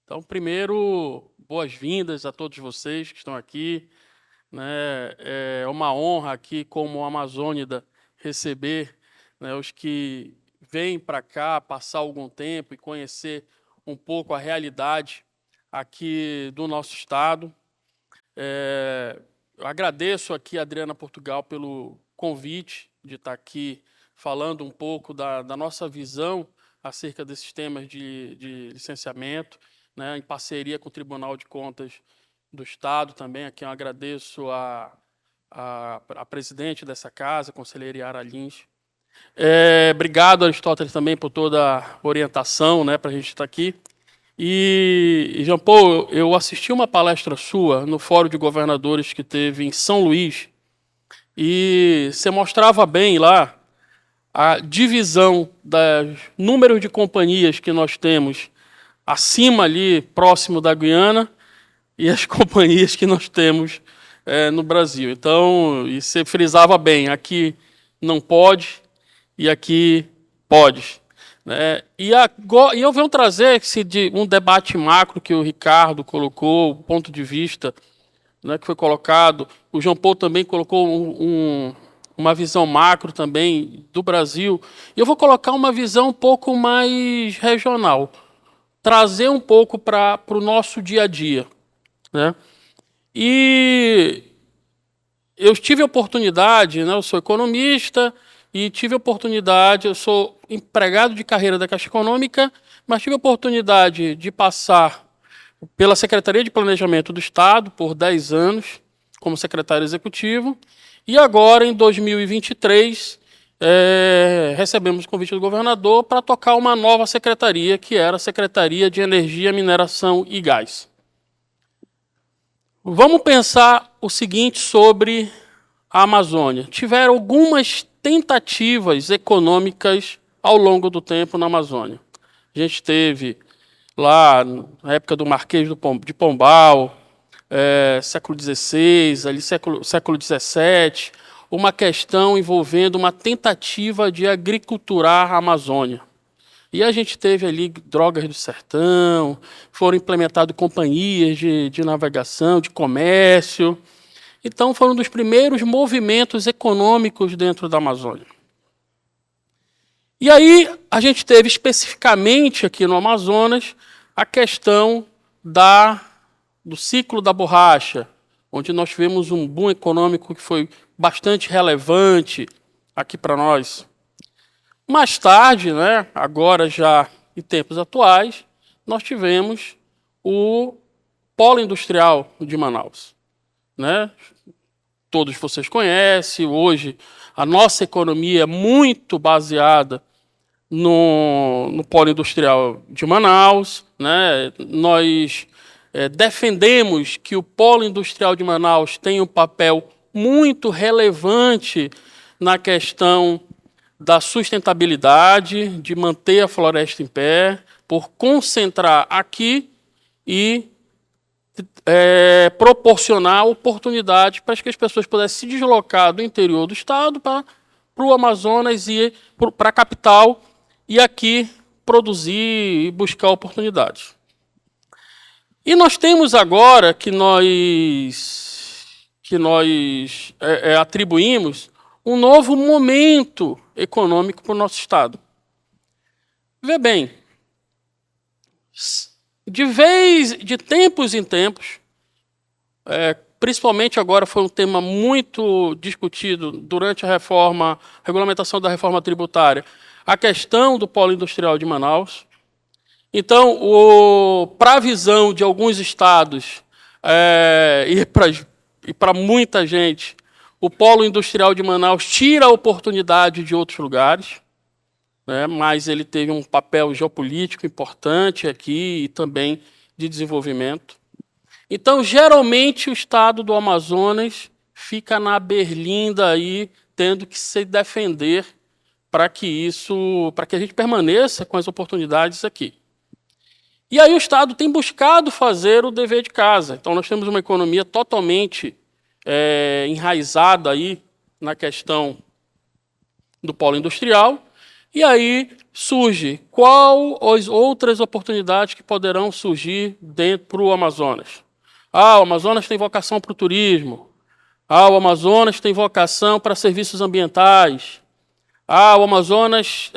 Então, primeiro, boas-vindas a todos vocês que estão aqui, né? É uma honra aqui, como Amazônida, receber, né, os que vêm para cá passar algum tempo e conhecer um pouco a realidade aqui do nosso estado. Eu agradeço aqui a Adriana Portugal pelo convite de estar aqui falando um pouco da nossa visão acerca desses temas de licenciamento, né, em parceria com o Tribunal de Contas do Estado também. Aqui eu agradeço a presidente dessa casa, a conselheira Yara Lins. Obrigado, Aristóteles, também por toda a orientação, né, para a gente estar aqui. E, Jean Paul, eu assisti uma palestra sua no Fórum de Governadores que teve em São Luís, e você mostrava bem lá a divisão dos números de companhias que nós temos acima ali, próximo da Guiana, e as companhias que nós temos no Brasil. Então, e você frisava bem, aqui não pode e aqui pode. Né? E eu venho trazer um debate macro que o Ricardo colocou, o ponto de vista, né, que foi colocado. O João Paulo também colocou uma visão macro também do Brasil. E eu vou colocar uma visão um pouco mais regional, trazer um pouco para o nosso dia a dia. Né? E eu tive a oportunidade, né, eu sou economista, e tive a oportunidade, eu sou empregado de carreira da Caixa Econômica, mas tive a oportunidade de passar pela Secretaria de Planejamento do Estado por 10 anos, como secretário executivo, e agora, em 2023, recebemos o convite do governador para tocar uma nova secretaria, que era a Secretaria de Energia, Mineração e Gás. Vamos pensar o seguinte sobre a Amazônia. Tiveram algumas tentativas econômicas ao longo do tempo na Amazônia. A gente teve lá, na época do Marquês de Pombal, século XVI, ali século XVII, uma questão envolvendo uma tentativa de agriculturar a Amazônia. E a gente teve ali Drogas do Sertão, foram implementadas companhias de navegação, de comércio. Então, foram um dos primeiros movimentos econômicos dentro da Amazônia. E aí, a gente teve especificamente aqui no Amazonas a questão do ciclo da borracha, onde nós tivemos um boom econômico que foi bastante relevante aqui para nós. Mais tarde, né, agora já em tempos atuais, nós tivemos o polo industrial de Manaus. Né? Todos vocês conhecem, hoje a nossa economia é muito baseada no polo industrial de Manaus. Né? Nós defendemos que o polo industrial de Manaus tem um papel muito relevante na questão da sustentabilidade, de manter a floresta em pé, por concentrar aqui e proporcionar oportunidade para que as pessoas pudessem se deslocar do interior do estado para o Amazonas e para a capital e aqui produzir e buscar oportunidades. E nós temos agora que nós atribuímos um novo momento econômico para o nosso estado. Vê bem, de tempos em tempos, principalmente agora foi um tema muito discutido durante a regulamentação da reforma tributária, a questão do polo industrial de Manaus. Então, para a visão de alguns estados e para muita gente, o polo industrial de Manaus tira a oportunidade de outros lugares, né, mas ele teve um papel geopolítico importante aqui e também de desenvolvimento. Então, geralmente, o estado do Amazonas fica na berlinda aí, tendo que se defender para que a gente permaneça com as oportunidades aqui. E aí o estado tem buscado fazer o dever de casa. Então, nós temos uma economia totalmente enraizada aí na questão do polo industrial, E aí surge qual as outras oportunidades que poderão surgir dentro para o Amazonas. O Amazonas tem vocação para o turismo. O Amazonas tem vocação para serviços ambientais. O Amazonas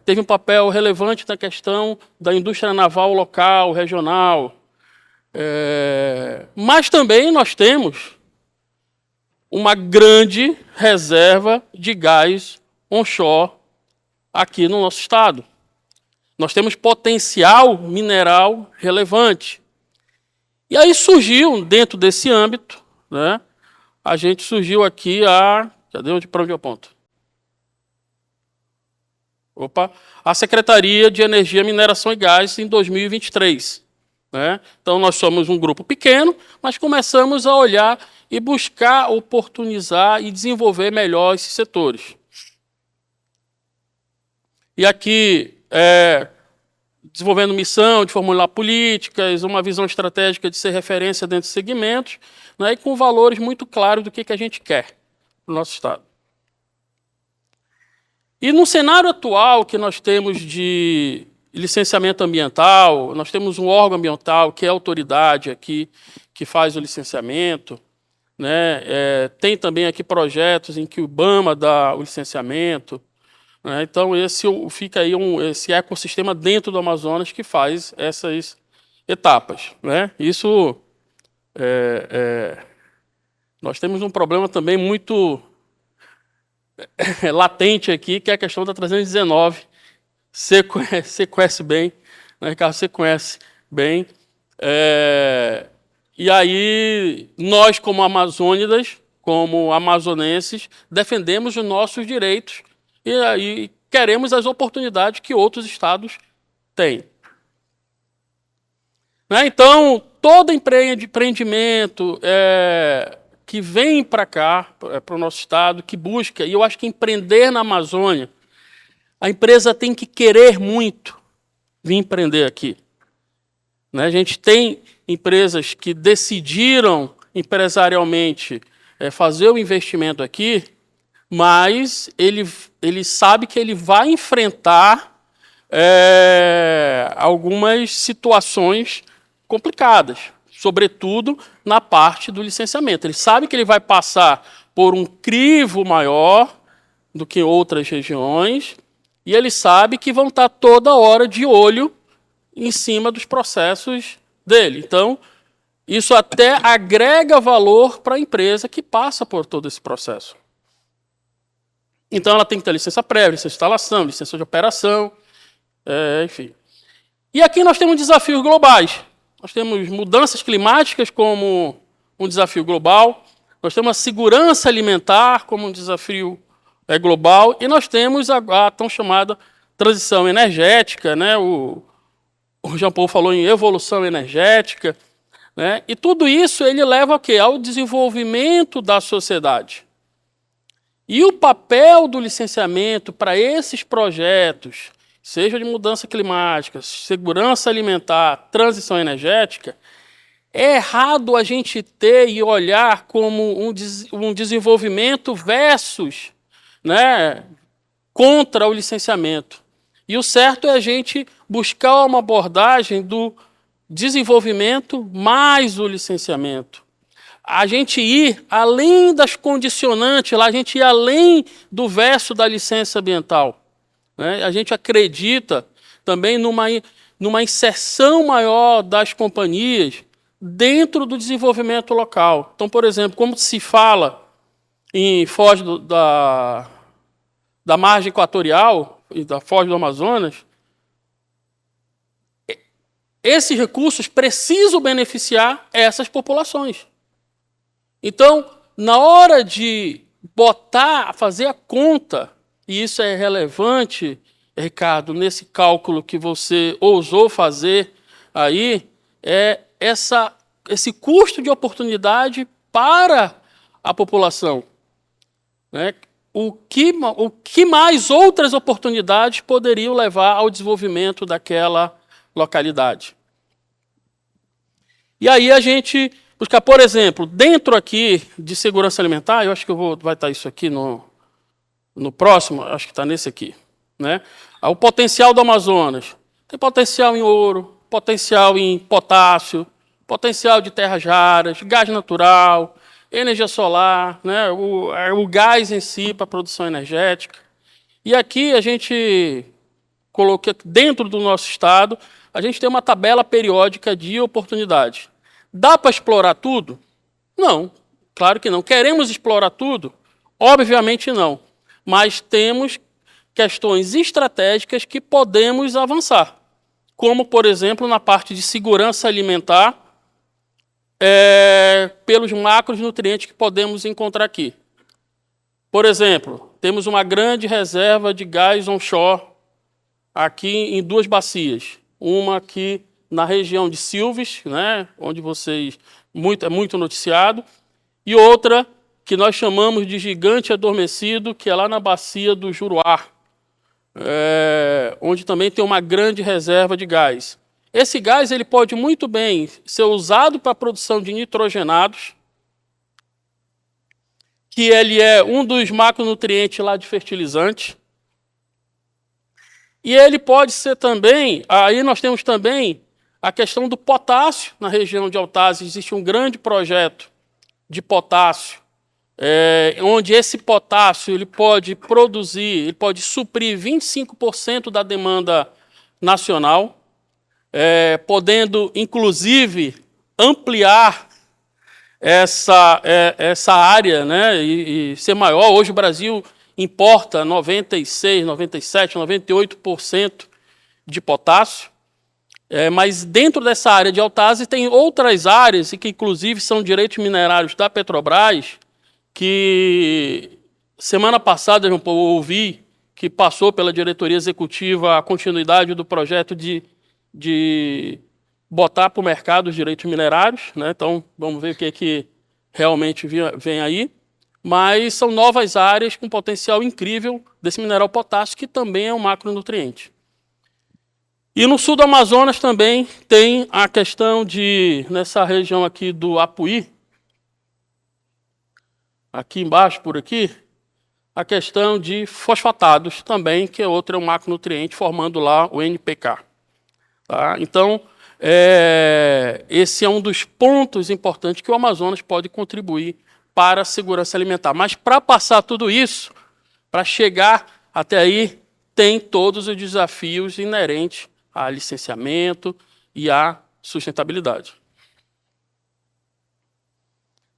teve um papel relevante na questão da indústria naval local, regional. Mas também nós temos uma grande reserva de gás onshore aqui no nosso estado. Nós temos potencial mineral relevante. E aí surgiu, dentro desse âmbito, né, surgiu aqui para onde eu aponto? A Secretaria de Energia, Mineração e Gás em 2023. Né? Então, nós somos um grupo pequeno, mas começamos a olhar e buscar oportunizar e desenvolver melhor esses setores. E aqui, desenvolvendo missão de formular políticas, uma visão estratégica de ser referência dentro de segmentos, né, e com valores muito claros do que a gente quer para o nosso estado. E no cenário atual que nós temos de licenciamento ambiental, nós temos um órgão ambiental que é a autoridade aqui, que faz o licenciamento, né? Tem também aqui projetos em que o IBAMA dá o licenciamento, né? Então, fica aí esse ecossistema dentro do Amazonas que faz essas etapas, né? Isso, nós temos um problema também muito latente aqui, que é a questão da 319. Você conhece bem, né, Ricardo? Você conhece bem. E aí, nós, como amazônidas, como amazonenses, defendemos os nossos direitos e aí queremos as oportunidades que outros estados têm. Né? Então, todo empreendimento que vem para cá, para o nosso estado, que busca, e eu acho que empreender na Amazônia, a empresa tem que querer muito vir empreender aqui. Né? A gente tem empresas que decidiram empresarialmente fazer o investimento aqui, mas ele sabe que ele vai enfrentar algumas situações complicadas, sobretudo na parte do licenciamento. Ele sabe que ele vai passar por um crivo maior do que outras regiões, e ele sabe que vão estar toda hora de olho em cima dos processos dele. Então, isso até agrega valor para a empresa que passa por todo esse processo. Então, ela tem que ter licença prévia, licença de instalação, licença de operação, enfim. E aqui nós temos desafios globais. Nós temos mudanças climáticas como um desafio global, nós temos a segurança alimentar como um desafio global, e nós temos a tão chamada transição energética, né? O Jean Paul falou em evolução energética, né? E tudo isso ele leva ao quê? Ao desenvolvimento da sociedade. E o papel do licenciamento para esses projetos, seja de mudança climática, segurança alimentar, transição energética, é errado a gente ter e olhar como um desenvolvimento versus, né, contra o licenciamento. E o certo é a gente buscar uma abordagem do desenvolvimento mais o licenciamento. A gente ir além das condicionantes, a gente ir além do verso da licença ambiental. Né? A gente acredita também numa inserção maior das companhias dentro do desenvolvimento local. Então, por exemplo, como se fala em Foz da margem equatorial e da Foz do Amazonas, esses recursos precisam beneficiar essas populações. Então, na hora de fazer a conta, e isso é relevante, Ricardo, nesse cálculo que você ousou fazer aí, esse custo de oportunidade para a população. Né? O que mais outras oportunidades poderiam levar ao desenvolvimento daquela localidade? E aí a gente buscar, por exemplo, dentro aqui de segurança alimentar, eu acho que vai estar isso aqui no próximo, acho que está nesse aqui. né? O potencial do Amazonas tem potencial em ouro, potencial em potássio, potencial de terras raras, gás natural, energia solar, né? O gás em si para a produção energética. E aqui a gente coloca dentro do nosso estado, a gente tem uma tabela periódica de oportunidades. Dá para explorar tudo? Não, claro que não. Queremos explorar tudo? Obviamente não. Mas temos questões estratégicas que podemos avançar, como, por exemplo, na parte de segurança alimentar, pelos macronutrientes que podemos encontrar aqui. Por exemplo, temos uma grande reserva de gás onshore aqui em 2 bacias. Uma aqui na região de Silves, né, onde é muito noticiado, e outra que nós chamamos de gigante adormecido, que é lá na bacia do Juruá, onde também tem uma grande reserva de gás. Esse gás ele pode muito bem ser usado para a produção de nitrogenados, que ele é um dos macronutrientes lá de fertilizante. E ele pode ser também, aí nós temos também a questão do potássio. Na região de Altazes existe um grande projeto de potássio, onde esse potássio ele pode produzir, ele pode suprir 25% da demanda nacional, podendo, inclusive, ampliar essa área, né, e ser maior. Hoje o Brasil importa 96%, 97%, 98% de potássio, mas dentro dessa área de Altazes tem outras áreas, e que inclusive são direitos minerários da Petrobras, que semana passada eu ouvi que passou pela diretoria executiva a continuidade do projeto de botar para o mercado os direitos minerários, né? Então vamos ver o que realmente vem aí. Mas são novas áreas com potencial incrível desse mineral potássio, que também é um macronutriente. E no sul do Amazonas também tem a questão de, nessa região aqui do Apuí, aqui embaixo, por aqui, a questão de fosfatados também, que é outro macronutriente, formando lá o NPK. Tá? Então, esse é um dos pontos importantes que o Amazonas pode contribuir para a segurança alimentar. Mas para passar tudo isso, para chegar até aí, tem todos os desafios inerentes a licenciamento e à sustentabilidade.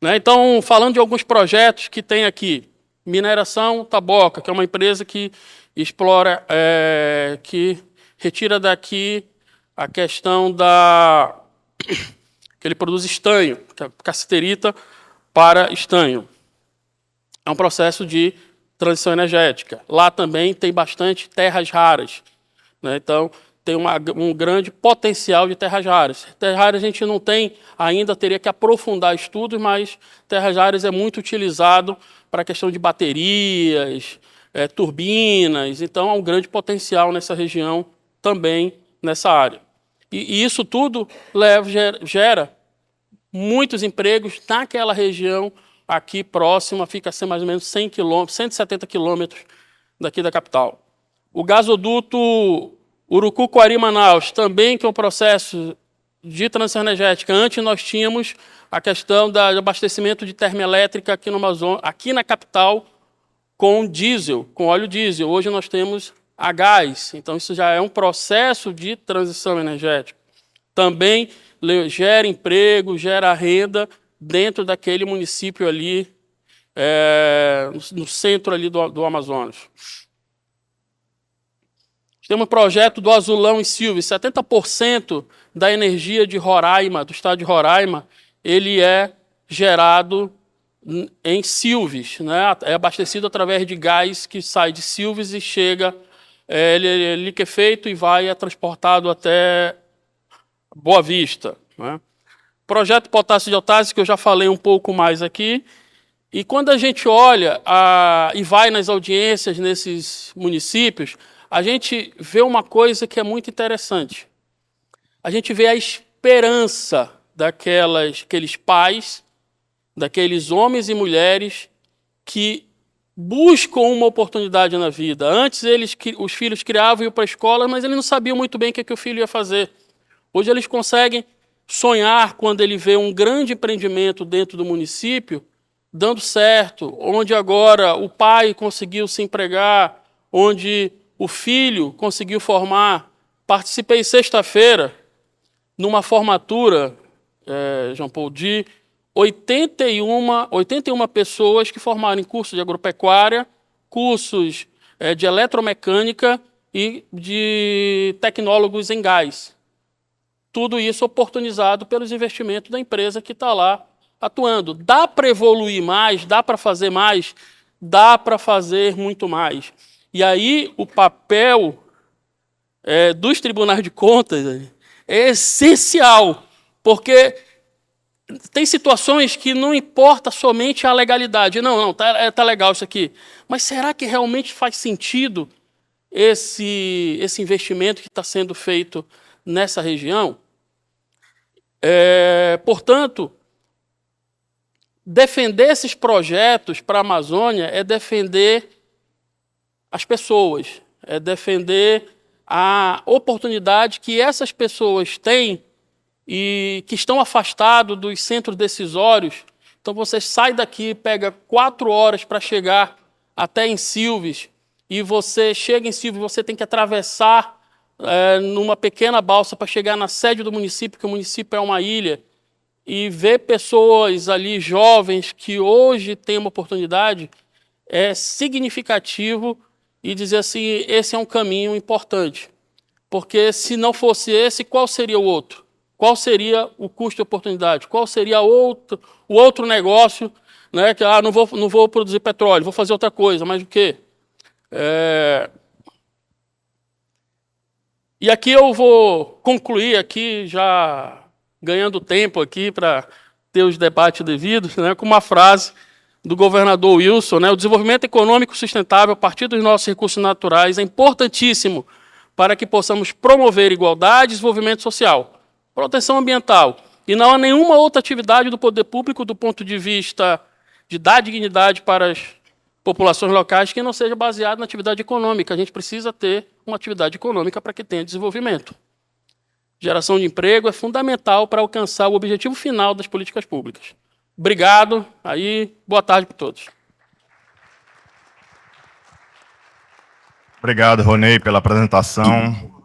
Né? Então, falando de alguns projetos que tem aqui, Mineração Taboca, que é uma empresa que explora, que retira daqui a questão que ele produz estanho, que é cassiterita para estanho. É um processo de transição energética. Lá também tem bastante terras raras, né? Então, tem um grande potencial de terras raras. Terras raras a gente não tem ainda, teria que aprofundar estudos, mas terras raras é muito utilizado para a questão de baterias, turbinas. Então, há um grande potencial nessa região também, nessa área. E isso tudo gera muitos empregos naquela região aqui próxima, fica a ser mais ou menos 100 quilômetros, 170 quilômetros daqui da capital. O gasoduto Urucuquari-Manaus, também que é um processo de transição energética. Antes nós tínhamos a questão do abastecimento de termoelétrica aqui no Amazonas, aqui na capital, com diesel, com óleo diesel. Hoje nós temos a gás. Então isso já é um processo de transição energética. Também gera emprego, gera renda dentro daquele município ali, no centro ali do Amazonas. Temos um projeto do Azulão em Silves. 70% da energia de Roraima, do estado de Roraima, ele é gerado em Silves, né? É abastecido através de gás que sai de Silves e chega, ele é liquefeito e é transportado até Boa Vista, né? Projeto Potássio de Altazes, que eu já falei um pouco mais aqui. E quando a gente olha e vai nas audiências nesses municípios, a gente vê uma coisa que é muito interessante. A gente vê a esperança daqueles pais, daqueles homens e mulheres que buscam uma oportunidade na vida. Antes, os filhos criavam e iam para a escola, mas eles não sabiam muito bem o que o filho ia fazer. Hoje, eles conseguem sonhar quando ele vê um grande empreendimento dentro do município dando certo, onde agora o pai conseguiu se empregar, onde o filho conseguiu formar. Participei sexta-feira numa formatura, João Paulo, de 81 pessoas que formaram em cursos de agropecuária, cursos de eletromecânica e de tecnólogos em gás. Tudo isso oportunizado pelos investimentos da empresa que está lá atuando. Dá para evoluir mais, dá para fazer mais, dá para fazer muito mais. E aí o papel dos tribunais de contas é essencial, porque tem situações que não importa somente a legalidade. Não, tá legal isso aqui. Mas será que realmente faz sentido esse investimento que está sendo feito nessa região? Portanto, defender esses projetos para a Amazônia é defender as pessoas, é defender a oportunidade que essas pessoas têm e que estão afastados dos centros decisórios. Então, você sai daqui, pega 4 horas para chegar até em Silves, e você chega em Silves, você tem que atravessar numa pequena balsa para chegar na sede do município, que o município é uma ilha, e ver pessoas ali, jovens, que hoje têm uma oportunidade, é significativo, e dizer assim, esse é um caminho importante. Porque se não fosse esse, qual seria o outro? Qual seria o custo de oportunidade? Qual seria o outro negócio, né? Que não vou produzir petróleo, vou fazer outra coisa, mas o quê? E aqui eu vou concluir aqui, já ganhando tempo aqui para ter os debates devidos, né, com uma frase do governador Wilson, né? O desenvolvimento econômico sustentável a partir dos nossos recursos naturais é importantíssimo para que possamos promover igualdade e desenvolvimento social, proteção ambiental. E não há nenhuma outra atividade do poder público do ponto de vista de dar dignidade para as populações locais que não seja baseada na atividade econômica. A gente precisa ter uma atividade econômica para que tenha desenvolvimento. Geração de emprego é fundamental para alcançar o objetivo final das políticas públicas. Obrigado. Boa tarde para todos. Obrigado, Ronei, pela apresentação.